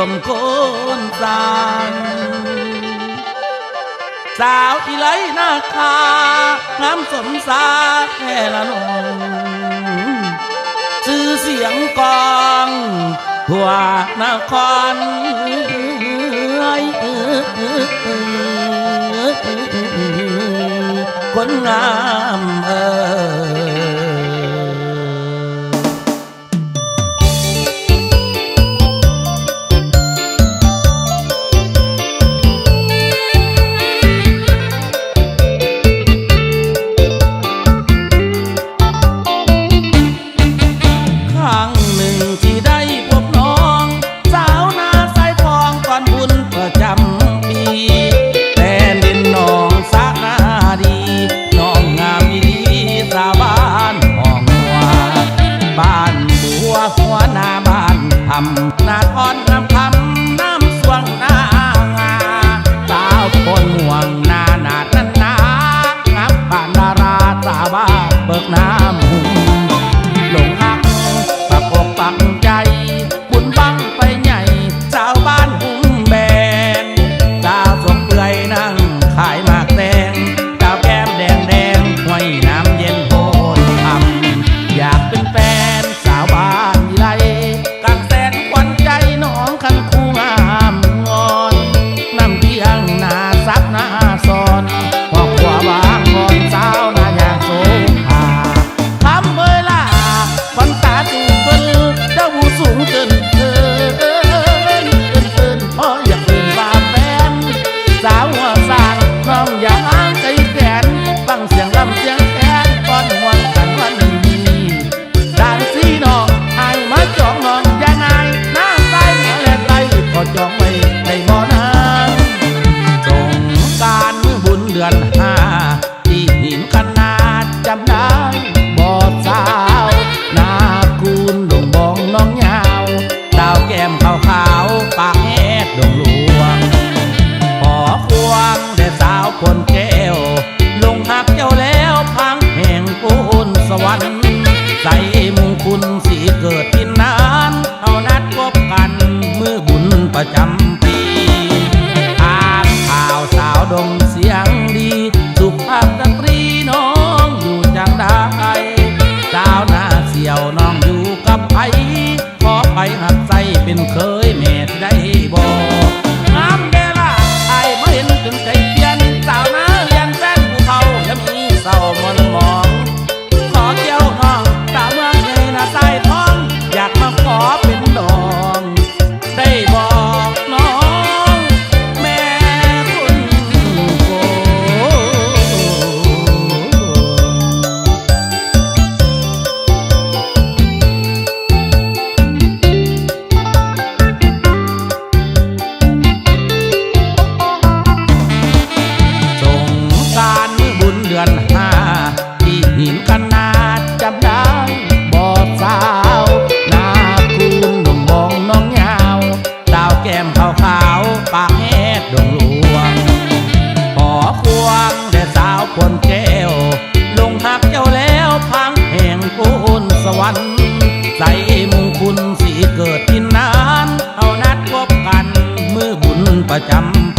มโคนสางสาวอีไหลนาคางามสมสาแค่ละนงชื่อเสียงกองทั่วนครคนงามนาคอนน้ำคำน้ำสวงนางาสาวคนม่วงนาหนาดนั้นนางับผ่านดาราสาบ้าเบิกน้ำหุ่นหลงหักปักอกปักใจบุญบังไปใหญ่สาวบ้านหุ่มแบนสาวสมเปื่อยนั่งขายหมากแดงสาวแก้มแดงแดงห้วยน้ำเย็นโพนทำอยากเป็นแฟนสาวบ้านวิไลน้องคันคู่งามงอนน้ำเที่ยงนาซับนาซอนพอกขวาบางงอนสาวนาอย่างโสภาคำเวลาฟันตาจูบเบิ้ลเจ้าผู้สูงเกินพออยากเป็นบาแฟนสาวหัวสางน้องอย่าอ้างใจแขนฟังเสียงลำเสียงแคนป้อนห่วงกันวันนี้ด่านสีน้องไอ้มาจองน้องยังไงก็จองไว้ในบ่อนางสงกรานต์บุญเดือนที่หินคันนาจำได้บ่สาวนาคูนดงบองน้องยาวดาวแก้มขาวปากแหกดงหลวงขอควงแต่สาวคนแก้วลงหักเจ้าแล้วพังแห่งปูนสวรรค์ใส่มงคุณสีเกิดพินนานเอานัดพบกันมือบุญประจำปีอ่านข่าวสาวดงเสียงดีสุภาพสตรีน้องอยู่จังได้สาวหน้าเสี่ยวน้องอยู่กับไผขอไปหักใส่เป็นเคยแม่ได้บอกงามเดล่ะไอ้ไม่เห็นจนใจเปลี่ยนสาวน้าเรียนแฟนผู้เขาจะมีเศร้ามนมองขอเกี่ยวน้องสาวเมืองใหญ่นาใส่ท้องอยากมาขอเป็นดองได้บอกน้องแม่คุณโกสงกรานต์บุญเดือนที่หินคันนาจำได้บ่สาวนาคูนดงบองน้องยาวดาวแก้มขาวปากแหกดงหลวงขอควงแต่สาวคนแก้วลงหักเจ้าแล้วพังแห่งปูนสวรรค์ใส่มงคุณสีเกิดพินนานเอานัดพบกันมือบุญประจำ